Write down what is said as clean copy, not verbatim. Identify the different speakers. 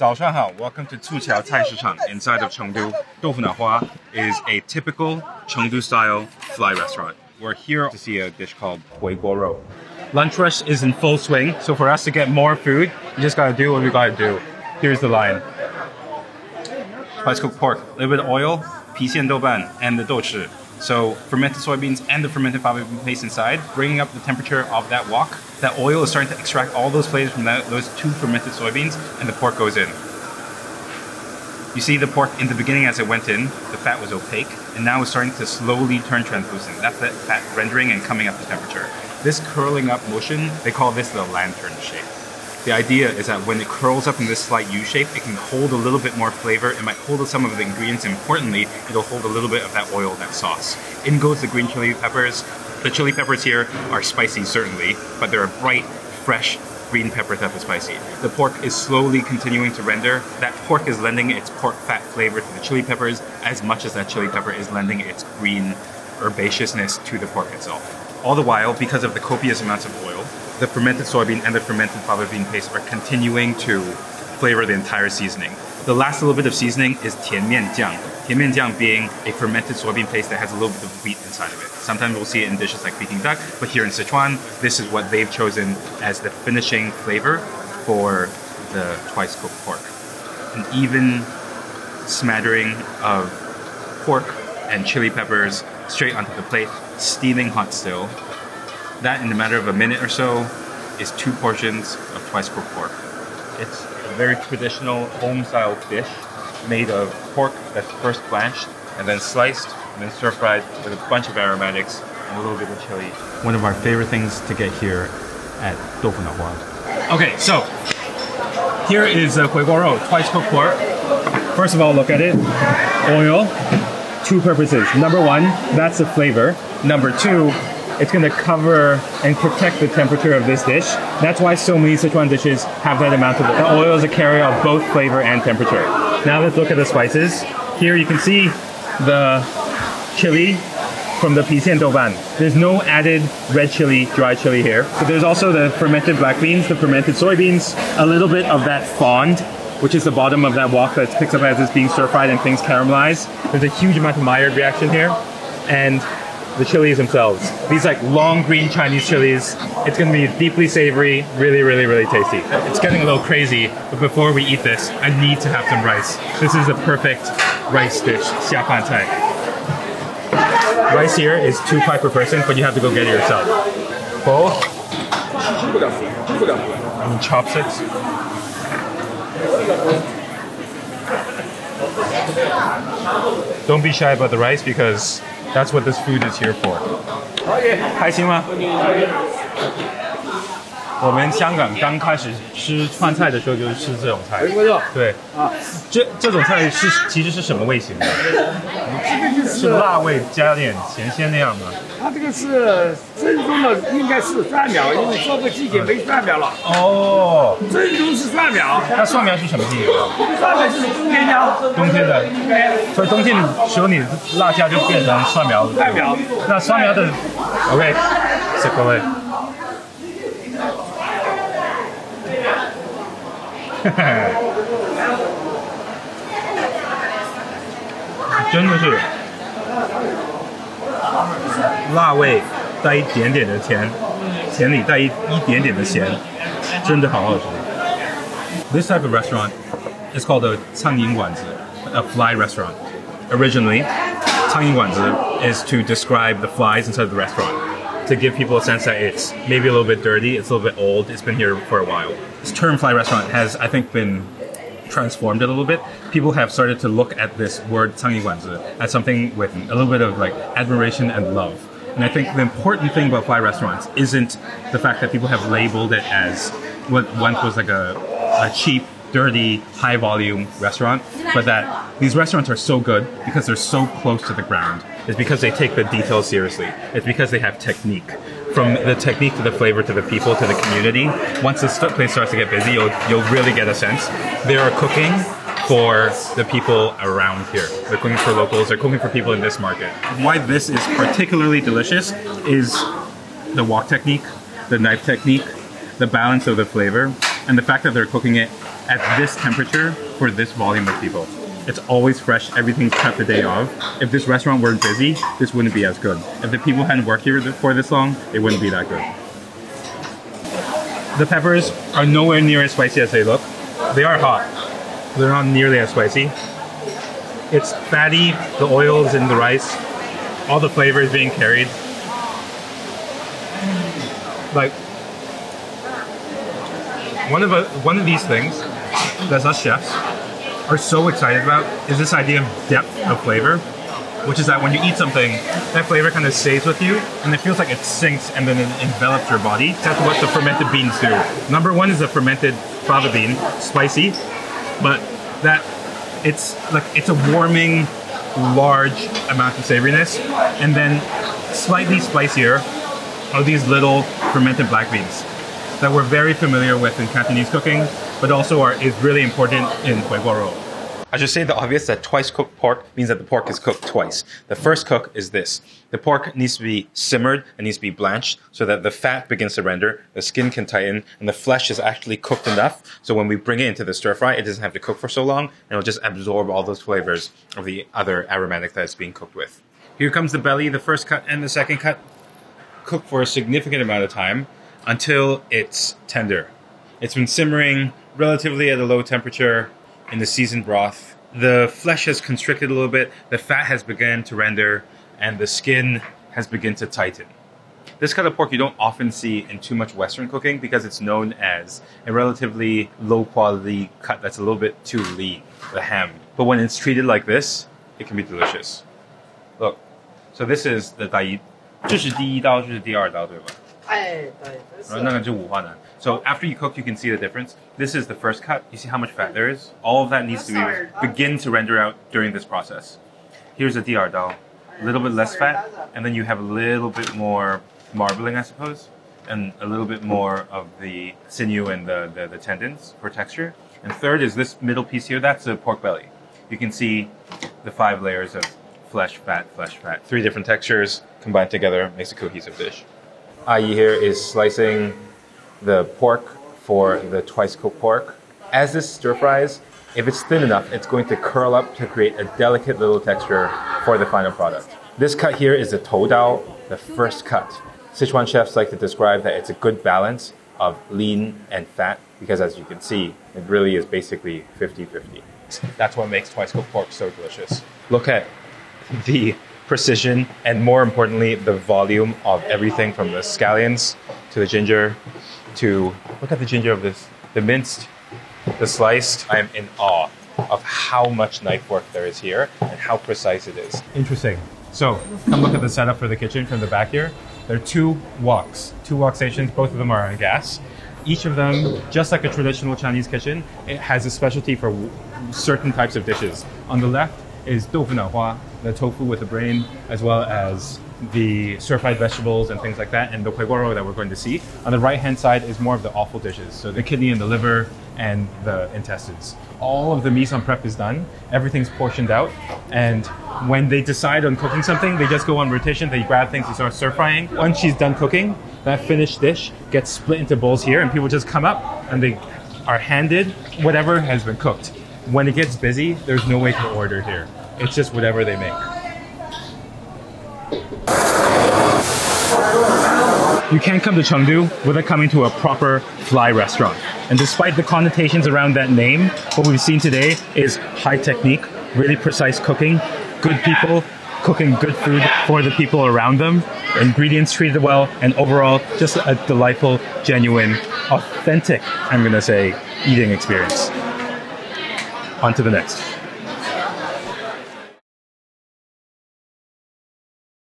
Speaker 1: 早上好, welcome to 促桥菜市场 inside of Chengdu. 豆腐脑花 is a typical Chengdu-style fly restaurant. We're here to see a dish called 回锅肉. Lunch rush is in full swing, so for us to get more food, you just gotta do what we gotta do. Here's the line. Spice cooked pork, a little bit of oil, 郫县豆瓣, and the 豆豉. So fermented soybeans and the fermented fava bean paste inside, bringing up the temperature of that wok. That oil is starting to extract all those flavors from those two fermented soybeans, and the pork goes in. You see the pork in the beginning as it went in, the fat was opaque, and now it's starting to slowly turn translucent. That's the fat rendering and coming up to temperature. This curling up motion, they call this the lantern shape. The idea is that when it curls up in this slight U shape, it can hold a little bit more flavor. It might hold some of the ingredients. Importantly, it'll hold a little bit of that oil, that sauce. In goes the green chili peppers. The chili peppers here are spicy, certainly, but they're a bright, fresh green pepper type of spicy. The pork is slowly continuing to render. That pork is lending its pork fat flavor to the chili peppers as much as that chili pepper is lending its green herbaceousness to the pork itself. All the while, because of the copious amounts of oil, the fermented soybean and the fermented fava bean paste are continuing to flavor the entire seasoning. The last little bit of seasoning is 甜面酱. 甜面酱 being a fermented soybean paste that has a little bit of wheat inside of it. Sometimes we'll see it in dishes like Peking duck, but here in Sichuan, this is what they've chosen as the finishing flavor for the twice cooked pork. An even smattering of pork and chili peppers straight onto the plate, steaming hot still. That, in a matter of a minute or so, is 2 portions of twice cooked pork. It's a very traditional home-style dish made of pork that's first blanched and then sliced and then stir-fried with a bunch of aromatics and a little bit of chili. One of our favorite things to get here at 豆腐脑花. Okay, so here is 回锅肉, twice cooked pork. First of all, look at it. Oil, 2 purposes. Number 1, that's the flavor. Number 2, it's going to cover and protect the temperature of this dish. That's why so many Sichuan dishes have that amount of oil. The oil is a carrier of both flavor and temperature. Now let's look at the spices. Here you can see the chili from the 郫县豆瓣. There's no added red chili, dry chili here. But there's also the fermented black beans, the fermented soybeans, a little bit of that fond, which is the bottom of that wok that picks up as it's being stir-fried and things caramelize. There's a huge amount of Maillard reaction here. And the chilies themselves. These like long green Chinese chilies. It's gonna be deeply savory, really, really, really tasty. It's getting a little crazy, but before we eat this, I need to have some rice. This is a perfect rice dish, 下饭菜. Rice here is 2 pie per person, but you have to go get it yourself. Bowl. And chopsticks. Don't be shy about the rice because that's what this food is here for. 开心吗？我们香港刚开始吃川菜的时候就是吃这种菜。对啊，这种菜其实是什么味型的？是辣味加点咸鲜那样吗？
Speaker 2: 它这个是正宗的，应该是蒜苗，因为这个季节没蒜苗了。哦，正宗是蒜苗。
Speaker 1: 那蒜苗是什么季节的？
Speaker 2: 蒜苗是冬天呀。
Speaker 1: 冬天的。所以冬天时候你辣椒就变成蒜苗了。
Speaker 2: 蒜苗。
Speaker 1: 那蒜苗的 ，OK， 食過未？真的是辣味带一点点的甜，甜里带一点点的咸，真的好好吃。This type of restaurant is called a 蒼蠅館子, a fly restaurant. Originally, 蒼蠅館子 is to describe the flies inside the restaurant, to give people a sense that it's maybe a little bit dirty, it's a little bit old, it's been here for a while. This term fly restaurant has, I think, been transformed a little bit. People have started to look at this word 苍蠅館子 as something with a little bit of like admiration and love. And I think the important thing about fly restaurants isn't the fact that people have labeled it as what once was like a cheap, dirty, high volume restaurant, but that these restaurants are so good because they're so close to the ground. It's because they take the details seriously. It's because they have technique. From the technique to the flavor to the people to the community, once this place starts to get busy, you'll really get a sense. They are cooking for the people around here. They're cooking for locals, they're cooking for people in this market. Why this is particularly delicious is the wok technique, the knife technique, the balance of the flavor, and the fact that they're cooking it at this temperature for this volume of people. It's always fresh, everything's cut the day of. If this restaurant weren't busy, this wouldn't be as good. If the people hadn't worked here for this long, it wouldn't be that good. The peppers are nowhere near as spicy as they look. They are hot. They're not nearly as spicy. It's fatty, the oils in the rice, all the flavors being carried. Like, one of these things that us chefs are so excited about is this idea of depth of flavor, which is that when you eat something, that flavor kind of stays with you, and it feels like it sinks and then it envelops your body. That's what the fermented beans do. Number one is the fermented fava bean, spicy, but that it's a warming, large amount of savoriness, and then slightly spicier are these little fermented black beans that we're very familiar with in Cantonese cooking, but also is really important in回锅肉. I should say the obvious that twice cooked pork means that the pork is cooked twice. The first cook is this. The pork needs to be simmered and needs to be blanched so that the fat begins to render, the skin can tighten, and the flesh is actually cooked enough so when we bring it into the stir fry, it doesn't have to cook for so long, and it'll just absorb all those flavors of the other aromatics that it's being cooked with. Here comes the belly, the first cut and the second cut. Cooked for a significant amount of time until it's tender. It's been simmering relatively at a low temperature in the seasoned broth. The flesh has constricted a little bit, the fat has begun to render, and the skin has begun to tighten. This cut of pork you don't often see in too much Western cooking because it's known as a relatively low quality cut that's a little bit too lean, the ham. But when it's treated like this, it can be delicious. Look, so this is the 这是第一刀，这是第二刀，对吧？那个是五花腩。So after you cook, you can see the difference. This is the first cut. You see how much fat there is? All of that needs to begin to render out during this process. Here's the 第二刀. A little bit less fat, and then you have a little bit more marbling, I suppose, and a little bit more of the sinew and the tendons for texture. And third is this middle piece here. That's the pork belly. You can see the 5 layers of flesh, fat, 3 different textures combined together makes a cohesive dish. Ai here is slicing the pork for the twice cooked pork. As this stir fries, if it's thin enough, it's going to curl up to create a delicate little texture for the final product. This cut here is the tou dao, the first cut. Sichuan chefs like to describe that it's a good balance of lean and fat because as you can see, it really is basically 50-50. That's what makes twice cooked pork so delicious. Look at the precision and more importantly the volume of everything from the scallions to the ginger to look at the ginger of this, the minced, the sliced. I am in awe of how much knife work there is here and how precise it is. Interesting. So come look at the setup for the kitchen from the back here. There are 2 wok stations, both of them are on gas. Each of them, just like a traditional Chinese kitchen, it has a specialty for certain types of dishes. On the left is tofu hua, the tofu with the brain, as well as the stir-fried vegetables and things like that, and the回锅肉that we're going to see. On the right-hand side is more of the offal dishes, so the kidney and the liver and the intestines. All of the mise en prep is done, everything's portioned out, and when they decide on cooking something, they just go on rotation, they grab things and start stir-frying. Once she's done cooking, that finished dish gets split into bowls here, and people just come up and they are handed whatever has been cooked. When it gets busy, there's no way to order here. It's just whatever they make. You can't come to Chengdu without coming to a proper fly restaurant. And despite the connotations around that name, what we've seen today is high technique, really precise cooking, good people cooking good food for the people around them, ingredients treated well, and overall just a delightful, genuine, authentic, I'm gonna say, eating experience. On to the next.